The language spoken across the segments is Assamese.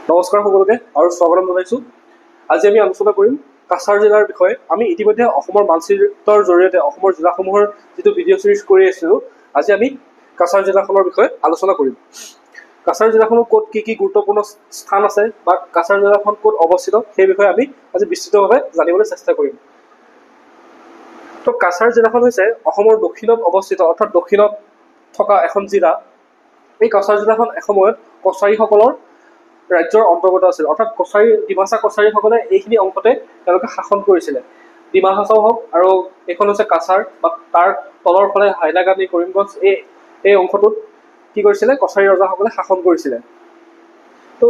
নমস্কাৰ সকলোকে আৰু স্বাগতম জনাইছোঁ। আজি আমি আলোচনা কৰিম কাছাৰ জিলাৰ বিষয়ে। আমি ইতিমধ্যে অসমৰ মানচিত্ৰৰ জৰিয়তে অসমৰ জিলাসমূহৰ যিটো ভিডিঅ' চিৰিজ কৰি আছিলোঁ, আজি আমি কাছাৰ জিলাখনৰ বিষয়ে আলোচনা কৰিম। কাছাৰ জিলাখনৰ ক'ত কি গুৰুত্বপূৰ্ণ স্থান আছে বা কাছাৰ জিলাখন ক'ত অৱস্থিত সেই বিষয়ে আমি আজি বিস্তৃতভাৱে জানিবলৈ চেষ্টা কৰিম। তো কাছাৰ জিলাখন হৈছে অসমৰ দক্ষিণত অৱস্থিত, অৰ্থাৎ দক্ষিণত থকা এখন জিলা। এই কাছাৰ জিলাখন এসময়ত কছাৰীসকলৰ ৰাজ্যৰ অন্তৰ্গত আছিল, অৰ্থাৎ ডিমাচা কছাৰীসকলে এইখিনি অংশতে তেওঁলোকে শাসন কৰিছিলে। ডিমা হাছাও হওক আৰু এইখন হৈছে কাছাৰ বা তাৰ তলৰ ফালে হাইলাকান্দি, কৰিমগঞ্জ, এই অংশটোত কি কৰিছিলে কছাৰী ৰজাসকলে শাসন কৰিছিলে। তো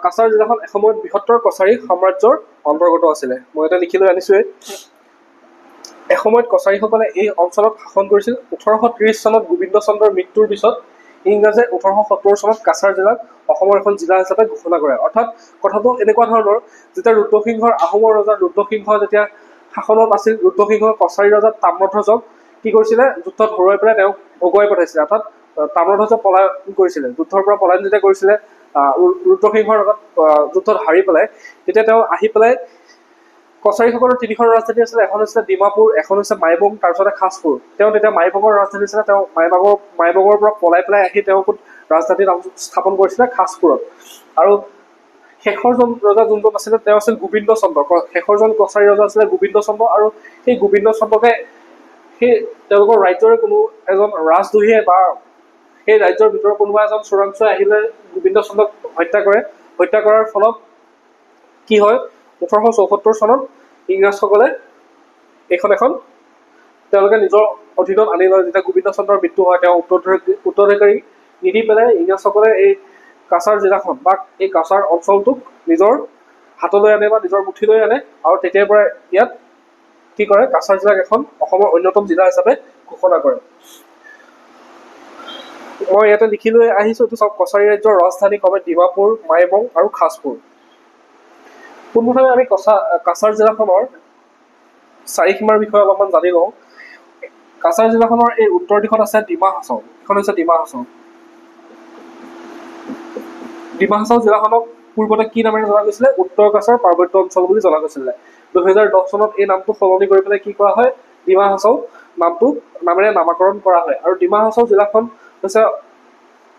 কাছাৰ জিলাখন এসময়ত বৃহত্তৰ কছাৰী সাম্ৰাজ্যৰ অন্তৰ্গত আছিলে। মই এটা লিখি লৈ আনিছোৱেই। এসময়ত কছাৰীসকলে এই অঞ্চলত শাসন কৰিছিল। 1830 চনত গোবিন্দ চন্দ্ৰৰ মৃত্যুৰ পিছত ইংৰাজে 1870 চনত কাছাৰ জিলাক অসমৰ এখন জিলা হিচাপে ঘোষণা কৰে। অৰ্থাৎ কথাটো এনেকুৱা ধৰণৰ, যেতিয়া ৰুদ্ৰসিংহৰ আহোমৰ ৰজা ৰুদ্ৰসিংহ যেতিয়া শাসনত আছিল, ৰুদ্ৰসিংহ কছাৰী ৰজা তাম্ৰধ্বজক কি কৰিছিলে, যুদ্ধত হৰুৱাই পেলাই তেওঁক ভগুৱাই পঠাইছিলে। অৰ্থাৎ তাম্ৰধ্বজক পলায়ন কৰিছিলে, যুদ্ধৰ পৰা পলায়ন যেতিয়া কৰিছিলে ৰুদ্ৰসিংহৰ লগত যুদ্ধত হাৰি পেলাই, তেতিয়া তেওঁ আহি পেলাই কছাৰীসকলৰ তিনিখন ৰাজধানী আছিলে। এখন হৈছিলে ডিমাপুৰ, এখন হৈছে মাইবং, তাৰপিছতে খাছপুৰ। তেওঁ তেতিয়া মাইবঙৰ ৰাজধানী আছিলে। তেওঁ মাইবঙৰ পৰা পলাই পেলাই আহি তেওঁ ৰাজধানী স্থাপন কৰিছিলে খাছপুৰত। আৰু শেষৰজন ৰজা যোনজন আছিলে তেওঁ আছিল গোবিন্দ চন্দ্ৰ। শেষৰজন কছাৰী ৰজা আছিলে গোবিন্দ চন্দ্ৰ। আৰু সেই গোবিন্দ চন্দ্ৰকে সেই তেওঁলোকৰ ৰাজ্যৰে কোনো এজন ৰাজদ্ৰোহীয়ে বা সেই ৰাজ্যৰ ভিতৰৰ কোনোবা এজন চোৰাংচোৱাই আহিলে গোবিন্দ চন্দ্ৰক হত্যা কৰে। হত্যা কৰাৰ ফলত কি হয়, 1874 চনত ইংৰাজসকলে এখন তেওঁলোকে নিজৰ অধীনত আনি লয়। যেতিয়া গোবিন্দ চন্দ্ৰৰ মৃত্যু হয়, তেওঁ উত্তৰাধিকাৰী নিদি পেলাই ইংৰাজসকলে এই কাছাৰ জিলাখন বা এই কাছাৰ অঞ্চলটোক নিজৰ হাতলৈ আনে বা নিজৰ মুঠিলৈ আনে। আৰু তেতিয়াৰ পৰা ইয়াত কি কৰে, কাছাৰ জিলাক এখন অসমৰ অন্যতম জিলা হিচাপে ঘোষণা কৰে। মই ইয়াতে লিখি লৈ আহিছোঁ, এইটো চব কছাৰী ৰাজ্যৰ ৰাজধানী ক্ৰমে ডিমাপুৰ, মাইবং আৰু খাছপুৰ। পোনপ্ৰথমে আমি কাছাৰ জিলাখনৰ চাৰিসীমাৰ বিষয়ে অলপমান জানি লওঁ। কাছাৰ জিলাখনৰ এই উত্তৰ দিশত আছে ডিমা হাছাও। এখন হৈছে ডিমা হাছাও। ডিমা হাছাও জিলাখনক পূৰ্বতে কি নামেৰে জনা গৈছিলে, উত্তৰ কাছাৰ পাৰ্বত্য অঞ্চল বুলি জনা গৈছিলে। 2010 চনত এই নামটো সলনি কৰি পেলাই কি কৰা হয়, ডিমা হাছাও নামেৰে নামাকৰণ কৰা হয়। আৰু ডিমা হাছাও জিলাখন হৈছে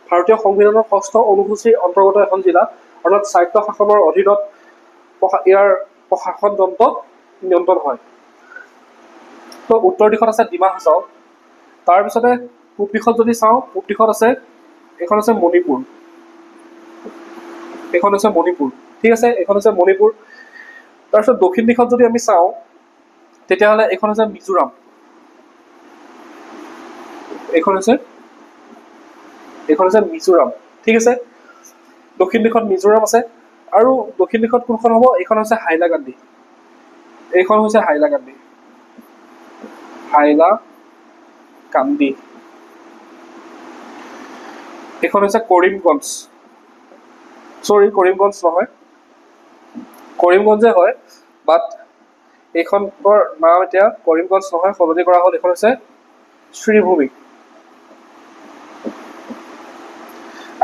ভাৰতীয় সংবিধানৰ 6ষ্ঠ অনুসূচীৰ অন্তৰ্গত এখন জিলা, অৰ্থাৎ স্বায়ত্ত শাসনৰ অধীনত ইয়াৰ প্ৰশাসন যন্ত্ৰ নিয়ন্ত্ৰণ হয়। তো উত্তৰ দিশত আছে ডিমা হাছাও। তাৰপিছতে পূব দিশত যদি চাওঁ, পূব দিশত আছে এইখন হৈছে মণিপুৰ। এইখন হৈছে মণিপুৰ, ঠিক আছে, এইখন হৈছে মণিপুৰ। তাৰপিছত দক্ষিণ দিশত যদি আমি চাওঁ, তেতিয়াহ'লে এইখন হৈছে মিজোৰাম। এইখন হৈছে মিজোৰাম, ঠিক আছে। দক্ষিণ দিশত মিজোৰাম আছে। আৰু দক্ষিণ দিশত কোনখন হ'ব, এইখন হৈছে হাইলাকান্দি। এইখন হৈছে হাইলাকান্দি। এইখন হৈছে কৰিমগঞ্জ। কৰিমগঞ্জ নহয়, কৰিমগঞ্জে হয়, বাট এইখনৰ নাম এতিয়া কৰিমগঞ্জ নহয়, সলনি কৰা হ'ল। এইখন হৈছে শ্ৰীভূমি।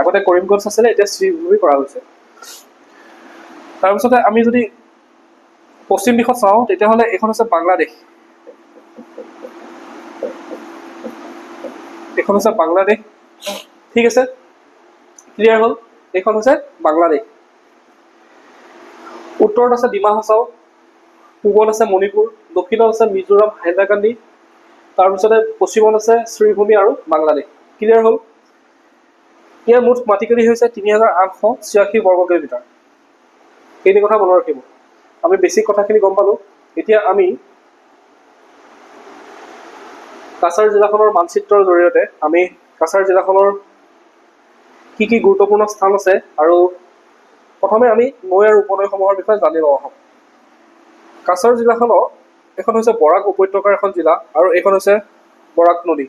আগতে কৰিমগঞ্জ আছিলে, এতিয়া শ্ৰীভূমি কৰা হৈছে। তাৰপিছতে আমি যদি পশ্চিম দিশত চাওঁ, তেতিয়াহ'লে এইখন হৈছে বাংলাদেশ। এইখন হৈছে বাংলাদেশ, ঠিক আছে, ক্লিয়াৰ হ'ল। এইখন হৈছে বাংলাদেশ। উত্তৰত আছে ডিমা হাছাও, পূবত আছে মণিপুৰ, দক্ষিণত আছে মিজোৰাম, হাইলাকান্দি, তাৰপিছতে পশ্চিমত আছে শ্ৰীভূমি আৰু বাংলাদেশ। ক্লিয়াৰ হ'ল। ইয়াৰ মুঠ মাটিকালি হৈছে 3886 বৰ্গ কিলোমিটাৰ। এইখিনি কথা মনত ৰাখিব। আমি বেছিক কথাখিনি গম পালোঁ। এতিয়া আমি কাছাৰ জিলাখনৰ মানচিত্ৰৰ জৰিয়তে আমি কাছাৰ জিলাখনৰ কি গুৰুত্বপূৰ্ণ স্থান আছে, আৰু প্ৰথমে আমি নৈ আৰু উপনৈসমূহৰ বিষয়ে জানি লওঁ আহক। কাছাৰ জিলাখনৰ এখন হৈছে বৰাক উপত্যকাৰ এখন জিলা, আৰু এইখন হৈছে বৰাক নদী।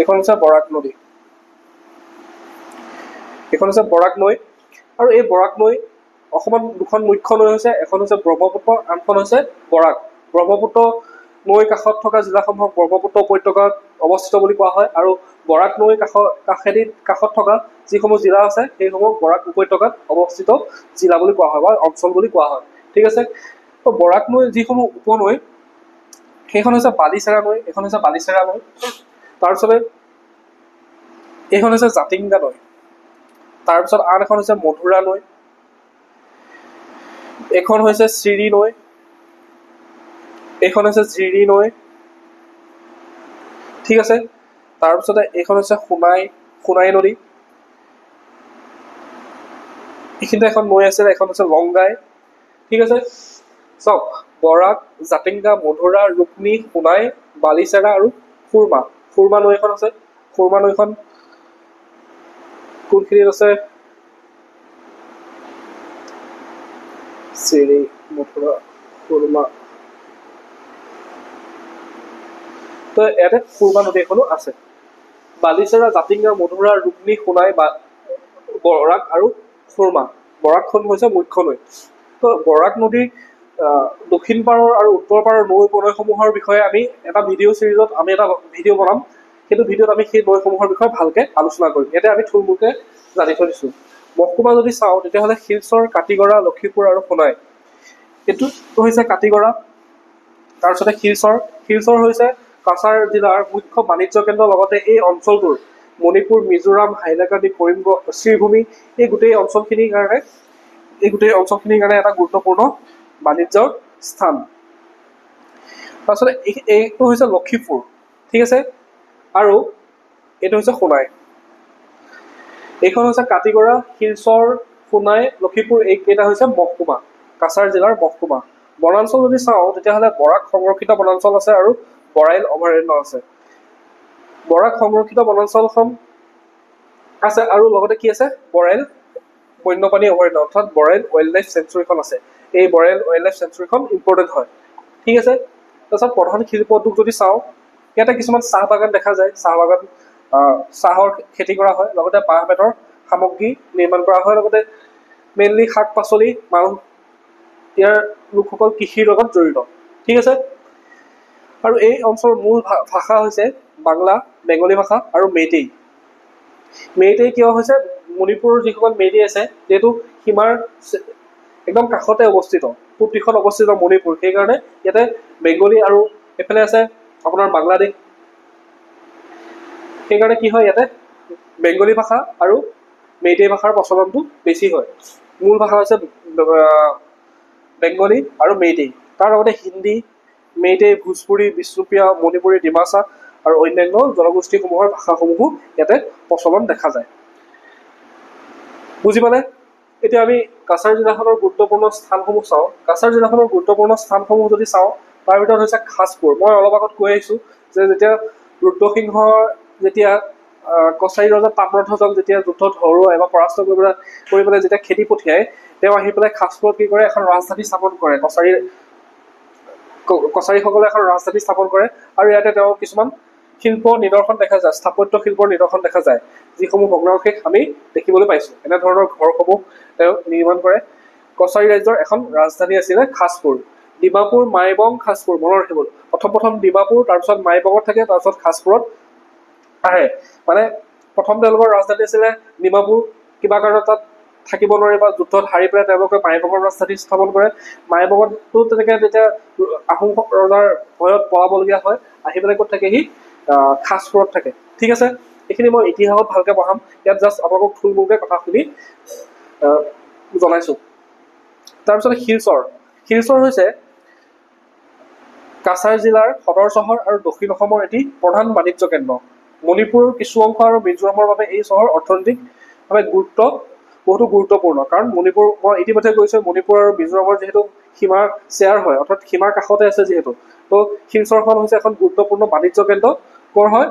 এইখন হৈছে বৰাক নদী। এইখন হৈছে বৰাক নৈ। আৰু এই বৰাক নৈ অসমত দুখন মুখ্য নৈ হৈছে, এখন হৈছে ব্ৰহ্মপুত্ৰ, আনখন হৈছে বৰাক। ব্ৰহ্মপুত্ৰ নৈ কাষত থকা জিলাসমূহক ব্ৰহ্মপুত্ৰ উপত্যকাত অৱস্থিত বুলি কোৱা হয় আৰু বৰাক নৈ কাষত থকা যিসমূহ জিলা আছে সেইসমূহ বৰাক উপত্যকাত অৱস্থিত জিলা বুলি কোৱা হয় বা অঞ্চল বুলি কোৱা হয়। ঠিক আছে, তো বৰাক নৈ যিসমূহ উপনৈ সেইখন হৈছে বালিচেৰা নৈ, এইখন হৈছে বালিচেৰা নৈ। তাৰপিছতে এইখন হৈছে জাতিংগা নৈ। তাৰপিছত আন এখন হৈছে মধুৰা নৈ, এইখন হৈছে চিৰি নৈ, এইখন হৈছে জিৰি নৈ। ঠিক আছে, তাৰপিছতে এইখন হৈছে সোণাই নদী, এইখিনিতে এখন নৈ আছিলে, এখন হৈছে লংগাই। ঠিক আছে, চাওক বৰাক, জাতিংগা, মধুৰা, ৰুক্মী, সোণাই, বালিচেৰা আৰু সুৰমা নৈ এখন আছে। সুৰমা নৈখন কোনখিনিত আছে? চিৰি, মধুৰা, সুৰমা, তো ইয়াতে সুৰমা নদী এখনো আছে। বালিচেৰা, জাতিংগা, মধুৰা, ৰুক্মী, সোণাই, বৰাক আৰু সুৰমা। বৰাকখন হৈছে মুখ্য নৈ। তো বৰাক নদীৰ দক্ষিণ পাৰৰ আৰু উত্তৰ পাৰৰ নৈ উপনৈসমূহৰ বিষয়ে আমি এটা ভিডিঅ' চিৰিজত আমি এটা ভিডিঅ' বনাম। সেইটো ভিডিঅ'ত আমি সেই নৈসমূহৰ বিষয়ে ভালকে আলোচনা কৰিম। ইয়াতে আমি থুলমূলকে জানি থৈ দিছোঁ। মহকুমা যদি চাওঁ তেতিয়াহ'লে শিলচৰ, কাটিগড়া, লখিমপুৰ আৰু সোণাই, এইটো হৈছে কাটিগড়া। তাৰপিছতে শিলচৰ হৈছে কাছাৰ জিলাৰ মুখ্য বাণিজ্য কেন্দ্ৰ, লগতে এই অঞ্চলটোৰ মণিপুৰ, মিজোৰাম, হাইলাকান্দি, কৰিমগঞ্জ, শ্ৰীভূমি এই গোটেই অঞ্চলখিনিৰ কাৰণে এটা গুৰুত্বপূৰ্ণ বাণিজ্যৰ স্থান। তাৰপিছতে এইটো হৈছে লখিমপুৰ। ঠিক আছে, আৰু এইটো হৈছে সোণাই। এইখন হৈছে কাটিগড়া, শিলচৰ, সোণাই, লখিমপুৰ, এইকেইটা হৈছে মহকুমা, কাছাৰ জিলাৰ মহকুমা। বনাঞ্চল যদি চাওঁ তেতিয়াহ'লে বৰাক সংৰক্ষিত বনাঞ্চল আছে আৰু বৰাইল অভয়াৰণ্য আছে। বৰাক সংৰক্ষিত বনাঞ্চলখন আছে আৰু লগতে কি আছে? বৰাইল বন্যপ্ৰাণী অভয়াৰণ্য অৰ্থাৎ বৰাইল ৱাইল্ড লাইফ চেঞ্চুৰীখন আছে। এই বৰাইল ৱাইল্ড লাইফ চেঞ্চুৰীখন ইম্পৰ্টেণ্ট হয়। ঠিক আছে, তাৰপিছত প্ৰধান শিল্প উদ্যোগ যদি চাওঁ, ইয়াতে কিছুমান চাহ বাগান দেখা যায়। চাহৰ খেতি কৰা হয়, লগতে বাঁহ বেতৰ সামগ্ৰী নিৰ্মাণ কৰা হয়, লগতে মেইনলি শাক পাচলি, মানুহ ইয়াৰ লোকসকল কৃষিৰ লগত জড়িত। ঠিক আছে, আৰু এই অঞ্চলৰ মূল ভাষা হৈছে বাংলা, বেংগলী ভাষা আৰু মেইটেই। মেইটেই কিয় হৈছে? মণিপুৰৰ যিসকল মেইটেই আছে যিহেতু সীমাৰ একদম কাষতে অৱস্থিত, পূব দিশত অৱস্থিত মণিপুৰ, সেইকাৰণে ইয়াতে বেংগলী আৰু এইফালে আছে আপোনাৰ বাংলাদেশ। সেইকাৰণে কি হয়, ইয়াতে বেংগলী ভাষা আৰু মেইটেই ভাষাৰ প্ৰচলনটো বেছি হয়। মূল ভাষা হৈছে বেংগলী আৰু মেইটেই, তাৰ লগতে হিন্দী, মেইটেই, ভোজপুৰী, বিষ্ণুপ্ৰিয়া, মণিপুৰী, ডিমাচা আৰু অন্যান্য জনগোষ্ঠীসমূহৰ ভাষাসমূহো ইয়াতে প্ৰচলন দেখা যায়। বুজি পালে? এতিয়া আমি কাছাৰ জিলাখনৰ গুৰুত্বপূৰ্ণ স্থানসমূহ চাওঁ। কাছাৰ জিলাখনৰ গুৰুত্বপূৰ্ণ স্থানসমূহ যদি চাওঁ, তাৰ ভিতৰত হৈছে খাছপুৰ। মই অলপ আগত কৈ আহিছোঁ যে যেতিয়া ৰুদ্ৰসিংহৰ কছাৰী ৰজা তাম্ৰধ্বজক যেতিয়া যুদ্ধত হৰুৱাই বা পৰাস্ত কৰি পেলাই যেতিয়া খেদি পঠিয়াই, তেওঁ আহি পেলাই খাছপুৰত কি কৰে? এখন ৰাজধানী স্থাপন কৰে। কছাৰীসকলে এখন ৰাজধানী স্থাপন কৰে আৰু ইয়াতে তেওঁ কিছুমান শিল্প নিদৰ্শন দেখা যায়, স্থাপত্য শিল্পৰ নিদৰ্শন দেখা যায়, যিসমূহ ভগ্নাৱশেষ আমি দেখিবলৈ পাইছোঁ। এনেধৰণৰ ঘৰসমূহ তেওঁ নিৰ্মাণ কৰে। কছাৰী ৰাজ্যৰ এখন ৰাজধানী আছিলে খাছপুৰ। ডিমাপুৰ, মাইবং, খাছপুৰ, মনত ৰাখিব। প্ৰথম ডিমাপুৰ, তাৰপিছত মাইবঙত থাকে, তাৰপিছত খাছপুৰত আহে। মানে প্ৰথম তেওঁলোকৰ ৰাজধানী আছিলে ডিমাপুৰ, কিবা কাৰণত তাত থাকিব নোৱাৰি বা যুদ্ধত হাৰি পেলাই তেওঁলোকে মাইবঙৰ ৰাজধানী স্থাপন কৰে। মাইবঙতো তেনেকৈ যেতিয়া আহোম ৰজাৰ ভয়ত পলাবলগীয়া হয়, আহি পেলাই ক'ত থাকেহি? খাছপুৰত থাকে। ঠিক আছে, এইখিনি মই ইতিহাসত ভালকৈ পঢ়াম, ইয়াত জাষ্ট আপোনালোকক থুলমূলকৈ কথাখিনি জনাইছোঁ। তাৰপিছত শিলচৰ হৈছে কাছাৰ জিলাৰ সদৰ চহৰ আৰু দক্ষিণ অসমৰ এটি প্ৰধান বাণিজ্য কেন্দ্ৰ। মণিপুৰৰ কিছু অংশ আৰু মিজোৰামৰ বাবে এই চহৰ অৰ্থনৈতিকভাৱে বহুতো গুৰুত্বপূৰ্ণ, কাৰণ মণিপুৰ, মই ইতিমধ্যে কৈছোঁ, মণিপুৰ আৰু মিজোৰামৰ যিহেতু সীমাৰ শ্বেয়াৰ হয়, অৰ্থাৎ সীমাৰ কাষতে আছে যিহেতু, তো শিলচৰখন হৈছে এখন গুৰুত্বপূৰ্ণ বাণিজ্য কেন্দ্ৰ। ক'ৰ হয়?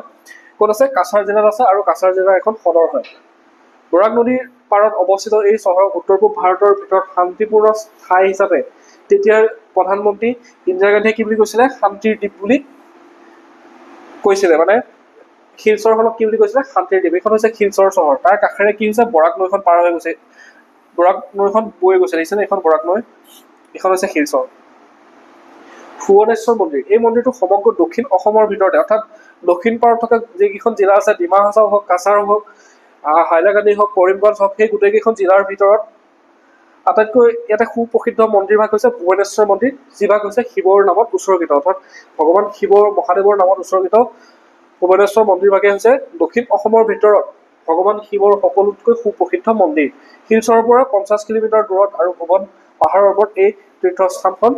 ক'ত আছে? কাছাৰ জিলাত আছে আৰু কাছাৰ জিলাৰ এখন সদৰ হয়। বৰাক নদীৰ পাৰত অৱস্থিত এই চহৰক উত্তৰ পূব ভাৰতৰ ভিতৰত শান্তিপূৰ্ণ ঠাই হিচাপে তেতিয়াৰ প্ৰধানমন্ত্ৰী ইন্দিৰা গান্ধীয়ে কি বুলি কৈছিলে? শান্তিৰ দ্বীপ বুলি কৈছিলে। মানে শিলচৰখনক কি বুলি কৈছিলে? শান্তিৰ দ্বীপ। এইখন হৈছে শিলচৰ চহৰ। তাৰ কাষেৰে কি হৈছে? বৰাক নৈখন পাৰ হৈ গৈছে, বৰাক নৈখন বৈ গৈছে, দেখিছেনে? এইখন বৰাক নৈ, এইখন হৈছে শিলচৰ। ভুৱনেশ্বৰ মন্দিৰ, এই মন্দিৰটো সমগ্ৰ দক্ষিণ অসমৰ ভিতৰতে, অৰ্থাৎ দক্ষিণ পাৰত থকা যিকেইখন জিলা আছে, ডিমা হাছাও হওক, কাছাৰ হওক, হাইলাকান্দি হওক, কৰিমগঞ্জ হওক, সেই গোটেইকেইখন জিলাৰ ভিতৰত আটাইতকৈ ইয়াতে সুপ্ৰসিদ্ধ মন্দিৰভাগ হৈছে ভুৱনেশ্বৰ মন্দিৰ, যিভাগ হৈছে শিৱৰ নামত উৎসৰ্গিত, অৰ্থাৎ ভগৱান শিৱৰ মহাদেৱৰ নামত উৎসৰ্গিত ভুৱনেশ্বৰ মন্দিৰভাগে হৈছে দক্ষিণ অসমৰ ভিতৰত ভগৱান শিৱৰ সকলোতকৈ সুপ্ৰসিদ্ধ মন্দিৰ। শিলচৰৰ পৰা 50 কিলোমিটাৰ দূৰত আৰু ভুৱন পাহাৰৰ ওপৰত এই তীৰ্থস্থানখন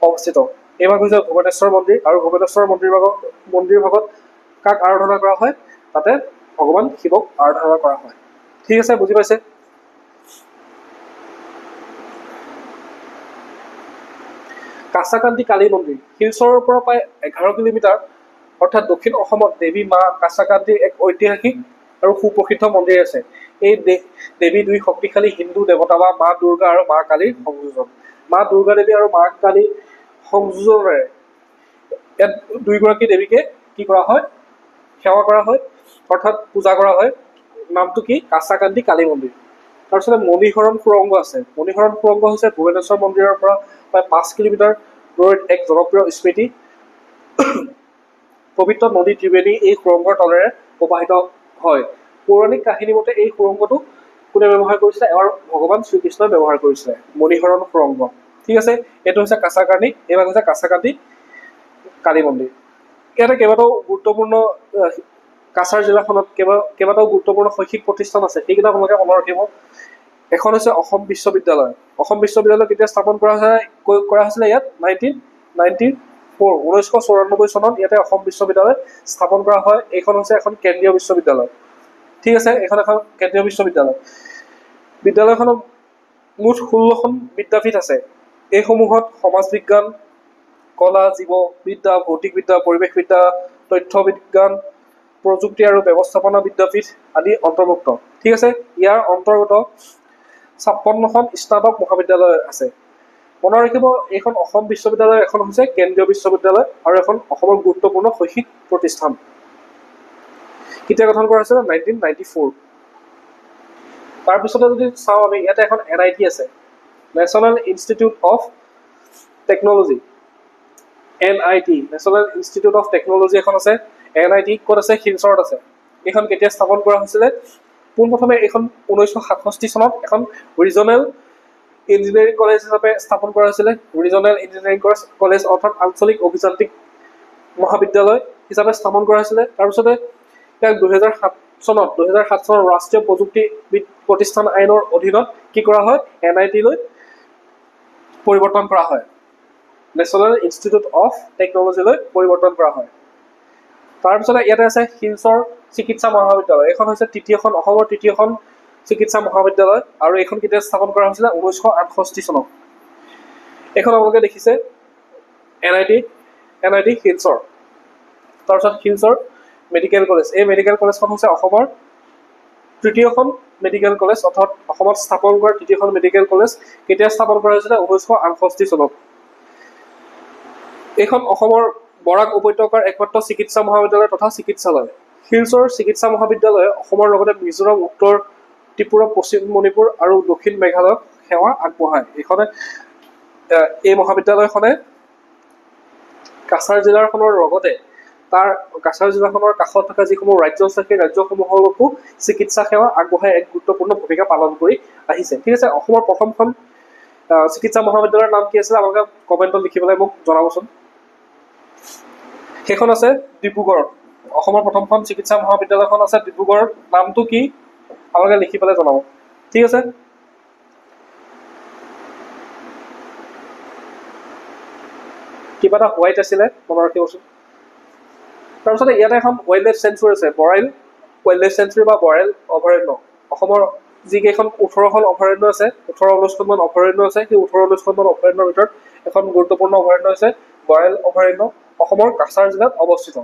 অৱস্থিত। এই ভাগ হৈছে ভুৱনেশ্বৰ মন্দিৰ, আৰু ভুৱনেশ্বৰ মন্দিৰভাগত কাক আৰাধনা কৰা হয়? তাতে ভগৱান শিৱক আৰাধনা কৰা হয়। ঠিক আছে, বুজি পাইছে? কাছাকান্দি কালী মন্দিৰ, শিলচৰৰ পৰা প্ৰায় 11 কিলোমিটাৰ অৰ্থাৎ দক্ষিণ অসমত দেৱী মা কাছাকান্দিৰ এক ঐতিহাসিক আৰু সুপ্ৰসিদ্ধ মন্দিৰ আছে। এই দেৱী দুই শক্তিশালী হিন্দু দেৱতা বা মা দুৰ্গা আৰু মা কালীৰ সংযোজন। মা দুৰ্গা দেৱী আৰু মা কালীৰ সংযোজনেৰে ইয়াত দুইগৰাকী দেৱীকে কি কৰা হয়? সেৱা কৰা হয়, অৰ্থাৎ পূজা কৰা হয়। নামটো কি? কাছাকান্দি কালী মন্দিৰ। তাৰপিছতে মণিহৰণ সুৰংগ আছে। মণিহৰণ সুৰংগ হৈছে ভুৱনেশ্বৰ মন্দিৰৰ পৰা প্ৰায় 5 কিলোমিটাৰ দূৰত এক জনপ্ৰিয় স্মৃতি। পবিত্ৰ নদী ত্ৰিবেণী এই সুৰংগৰ তলেৰে প্ৰবাহিত হয়। পৌৰাণিক কাহিনী মতে এই সুৰংগটো কোনে ব্যৱহাৰ কৰিছিলে? এবাৰ ভগৱান শ্ৰীকৃষ্ণই ব্যৱহাৰ কৰিছিলে। মণিহৰণ সুৰংগ। ঠিক আছে, এইটো হৈছে কাছাকান্দি, এইভাগ হৈছে কাছাকান্দি কালী মন্দিৰ। ইয়াতে কেইবাটাও গুৰুত্বপূৰ্ণ কাছাৰ জিলাখনত কেইবাটাও গুৰুত্বপূৰ্ণ শৈক্ষিক প্ৰতিষ্ঠান আছে, সেইকেইটা আপোনালোকে মনত ৰাখিব। এখন হৈছে অসম বিশ্ববিদ্যালয়। অসম বিশ্ববিদ্যালয় কেতিয়া স্থাপন কৰা হৈছিলে ইয়াত? 1994 চনত ইয়াতে অসম বিশ্ববিদ্যালয় স্থাপন কৰা হয়। এইখন হৈছে এখন কেন্দ্ৰীয় বিশ্ববিদ্যালয়। ঠিক আছে, এইখন এখন কেন্দ্ৰীয় বিশ্ববিদ্যালয়। বিদ্যালয়খনত মুঠ 16খন বিদ্যাপীঠ আছে। এইসমূহত সমাজ বিজ্ঞান, কলা, জীৱ বিদ্যা, ভৌতিক বিদ্যা, পৰিৱেশ বিদ্যা, তথ্য বিজ্ঞান, প্ৰযুক্তি আৰু ব্যৱস্থাপনা বিদ্যাপীঠ আদি অন্তৰ্ভুক্ত। ঠিক আছে, ইয়াৰ অন্তৰ্গত 56খন স্নাতক মহাবিদ্যালয় আছে। মনত ৰাখিব, এইখন অসম বিশ্ববিদ্যালয়, এখন হৈছে কেন্দ্ৰীয় বিশ্ববিদ্যালয় আৰু এখন অসমৰ গুৰুত্বপূৰ্ণ শৈক্ষিক প্ৰতিষ্ঠান। কেতিয়া গঠন কৰা হৈছিলে? 1994। তাৰপিছতে যদি চাওঁ আমি, ইয়াতে এখন NIT আছে, national institute of technology. NIT, national institute of technology এখন আছে। NIT ক'ত আছে? শিলচৰত আছে। এইখন কেতিয়া স্থাপন কৰা হৈছিলে? পোনপ্ৰথমে এইখন 1967 চনত এখন ৰিজনেল ইঞ্জিনিয়াৰিং কলেজ হিচাপে স্থাপন কৰা হৈছিলে। ৰিজনেল ইঞ্জিনিয়াৰিং কলেজ অৰ্থাৎ আঞ্চলিক অভিযান্ত্ৰিক মহাবিদ্যালয় হিচাপে স্থাপন কৰা হৈছিলে। তাৰপিছতে ইয়াক 2007 চনত ৰাষ্ট্ৰীয় প্ৰযুক্তি প্ৰতিষ্ঠান আইনৰ অধীনত কি কৰা হয়? NIT লৈ পৰিৱৰ্তন কৰা হয়, নেশ্যনেল ইনষ্টিটিউট অফ টেকনলজিলৈ পৰিৱৰ্তন কৰা হয়। তাৰপিছতে ইয়াতে আছে শিলচৰ চিকিৎসা মহাবিদ্যালয়। এইখন হৈছে অসমৰ তৃতীয়খন চিকিৎসা মহাবিদ্যালয়, আৰু এইখন কেতিয়া স্থাপন কৰা হৈছিলে? 1968 চনত। এইখন আপোনালোকে দেখিছে, NIT শিলচৰ। তাৰপিছত শিলচৰ মেডিকেল কলেজ। এই মেডিকেল কলেজখন হৈছে অসমৰ তৃতীয়খন মেডিকেল কলেজ, অৰ্থাৎ অসমত স্থাপন কৰা তৃতীয়খন মেডিকেল কলেজ। কেতিয়া স্থাপন কৰা হৈছিলে? 1968 চনত। এইখন অসমৰ বৰাক উপত্যকাৰ একমাত্ৰ চিকিৎসা মহাবিদ্যালয় তথা চিকিৎসালয়। শিলচৰ চিকিৎসা মহাবিদ্যালয়ে অসমৰ লগতে মিজোৰাম, উত্তৰ ত্ৰিপুৰা, পশ্চিম মণিপুৰ আৰু দক্ষিণ মেঘালয়ক সেৱা আগবঢ়ায়। এই মহাবিদ্যালয়খনে কাছাৰ জিলাখনৰ লগতে তাৰ কাছাৰ জিলাখনৰ কাষত থকা যিসমূহ ৰাজ্য আছে, সেই ৰাজ্যসমূহকো চিকিৎসা সেৱা আগবঢ়াই এক গুৰুত্বপূৰ্ণ ভূমিকা পালন কৰি আহিছে। ঠিক আছে, অসমৰ প্ৰথমখন চিকিৎসা মহাবিদ্যালয়ৰ নাম কি আছিলে? আপোনালোকে কমেণ্টত লিখি পেলাই মোক জনাবচোন। সেইখন আছে ডিব্ৰুগড়ত। অসমৰ প্ৰথমখন চিকিৎসা মহাবিদ্যালয়খন আছে ডিব্ৰুগড়ত। নামটো কি? আপোনালোকে লিখি পেলাই জনাব। ঠিক আছে, কিবা এটা হোৱাইট আছিলে, মনত ৰাখিবচোন। তাৰপিছতে ইয়াতে এখন ৱাইল্ড লাইফ চেঞ্চুৰী আছে, বৰাইল ৱাইল্ড লাইফ চেঞ্চুৰী বা বৰাইল অভয়াৰণ্য। অসমৰ যিকেইখন 18খন অভয়াৰণ্য আছে, 18-19খনমান অভয়াৰণ্য আছে, সেই 18-19খনমান অভয়াৰণ্যৰ ভিতৰত এখন গুৰুত্বপূৰ্ণ অভয়াৰণ্য হৈছে বৰাইল অভয়াৰণ্য, অসমৰ কাছাৰ জিলাত অৱস্থিত।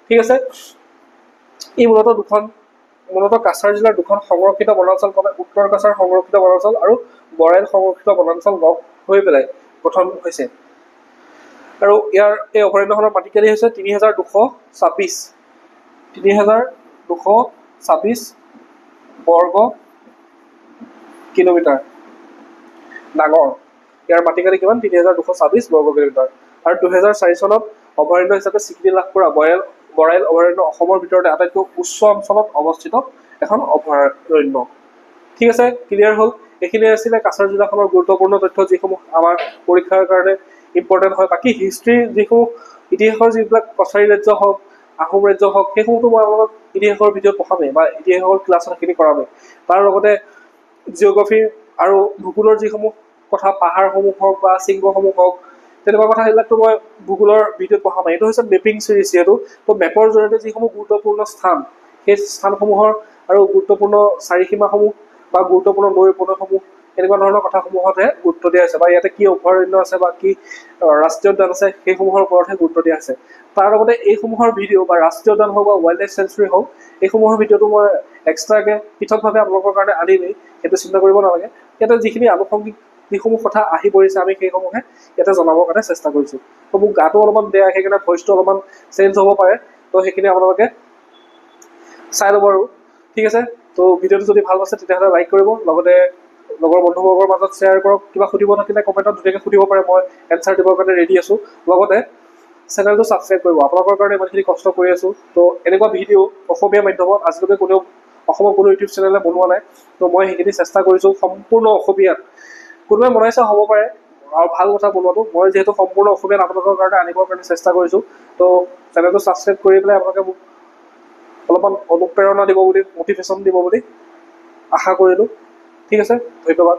ঠিক আছে, ই মূলতঃ কাছাৰ জিলাৰ দুখন সংৰক্ষিত বনাঞ্চল ক্ৰমে উত্তৰ কাছাৰ সংৰক্ষিত বনাঞ্চল আৰু বৰাইল সংৰক্ষিত বনাঞ্চল লগ হৈ পেলাই গঠন হৈছে। আৰু এই অভয়াৰণ্যখনৰ মাটিকালি হৈছে 3226 বৰ্গ কিলোমিটাৰ ডাঙৰ। ইয়াৰ মাটিকালি কিমান? 3226 বৰ্গ কিলোমিটাৰ। আৰু 2004 চনত অভয়াৰণ্য হিচাপে স্বীকৃতি লাভ কৰা বৰাইল অভয়াৰণ্য অসমৰ ভিতৰতে আটাইতকৈ উচ্চ অঞ্চলত অৱস্থিত এখন অভয়াৰণ্য। ঠিক আছে, ক্লিয়াৰ হ'ল। এইখিনিয়ে আছিলে কাছাৰ জিলাখনৰ গুৰুত্বপূৰ্ণ তথ্য, যিসমূহ আমাৰ পৰীক্ষাৰ কাৰণে ইম্পৰ্টেণ্ট হয়। বাকী হিষ্ট্ৰীৰ যিসমূহ ইতিহাসৰ যিবিলাক কছাৰী ৰাজ্য হওক, আহোম ৰাজ্য হওক, সেইসমূহতো মই আপোনালোকক ইতিহাসৰ ভিডিঅ'ত পঢ়ামেই বা ইতিহাসৰ ক্লাছত সেইখিনি কৰামেই। তাৰ লগতে জিঅ'গ্ৰাফী আৰু ভূগোলৰ যিসমূহ কথা, পাহাৰসমূহ হওক বা শৃংগসমূহ হওক, তেনেকুৱা কথা সেইবিলাকতো মই ভূগোলৰ ভিডিঅ'ত পঢ়ামেই। এইটো হৈছে মেপিং চিৰিজ যিহেতু, তো মেপৰ জৰিয়তে যিসমূহ গুৰুত্বপূৰ্ণ স্থান, সেই স্থানসমূহৰ আৰু গুৰুত্বপূৰ্ণ চাৰিসীমাসমূহ বা গুৰুত্বপূৰ্ণ নৈ উপনৈসমূহ, এনেকুৱা ধৰণৰ কথাসমূহতহে গুৰুত্ব দিয়া হৈছে, বা ইয়াতে কি অভয়াৰণ্য আছে বা কি ৰাষ্ট্ৰীয় উদ্যান আছে, সেইসমূহৰ ওপৰতহে গুৰুত্ব দিয়া হৈছে। তাৰ লগতে এইসমূহৰ ভিডিঅ' বা ৰাষ্ট্ৰীয় উদ্যান হওক বা ৱাইল্ড লাইফ চেঞ্চুৰী হওক, এইসমূহৰ ভিডিঅ'টো মই এক্সট্ৰাকৈ পৃথকভাৱে আপোনালোকৰ কাৰণে আনিমেই, সেইটো চিন্তা কৰিব নালাগে। ইয়াতে যিখিনি আনুষংগিক যিসমূহ কথা আহি পৰিছে, আমি সেইসমূহে ইয়াতে জনাবৰ কাৰণে চেষ্টা কৰিছোঁ। তো মোক গাটো অলপমান বেয়া, সেইকাৰণে ভইচটো অলপমান চেঞ্জ হ'ব পাৰে, তো সেইখিনি আপোনালোকে চাই ল'ব আৰু। ঠিক আছে, তো ভিডিঅ'টো যদি ভাল পাইছে তেতিয়াহ'লে লাইক কৰিব, লগতে লগৰ বন্ধুবৰ্গৰ মাজত শ্বেয়াৰ কৰক। কিবা সুধিব থাকিলে কমেণ্টত ধুনীয়াকৈ সুধিব পাৰে, মই এনচাৰ দিবৰ কাৰণে ৰেডি আছোঁ। লগতে চেনেলটো ছাবস্ক্ৰাইব কৰিব, আপোনালোকৰ কাৰণে ইমানখিনি কষ্ট কৰি আছোঁ। তো এনেকুৱা ভিডিঅ' অসমীয়া মাধ্যমত আজিলৈকে কোনেও অসমৰ কোনো ইউটিউব চেনেলে বনোৱা নাই, তো মই সেইখিনি চেষ্টা কৰিছোঁ সম্পূৰ্ণ অসমীয়াত। কোনোবাই বনাইছে হ'ব পাৰে, আৰু ভাল কথা বনোৱাটো, মই যিহেতু সম্পূৰ্ণ অসমীয়াত আপোনালোকৰ কাৰণে আনিবৰ কাৰণে চেষ্টা কৰিছোঁ। তো চেনেলটো ছাবস্ক্ৰাইব কৰি পেলাই আপোনালোকে মোক অলপমান অনুপ্ৰেৰণা দিব বুলি, মটিভেশ্যন দিব বুলি আশা কৰিলোঁ। ঠিক আছে, ধন্যবাদ।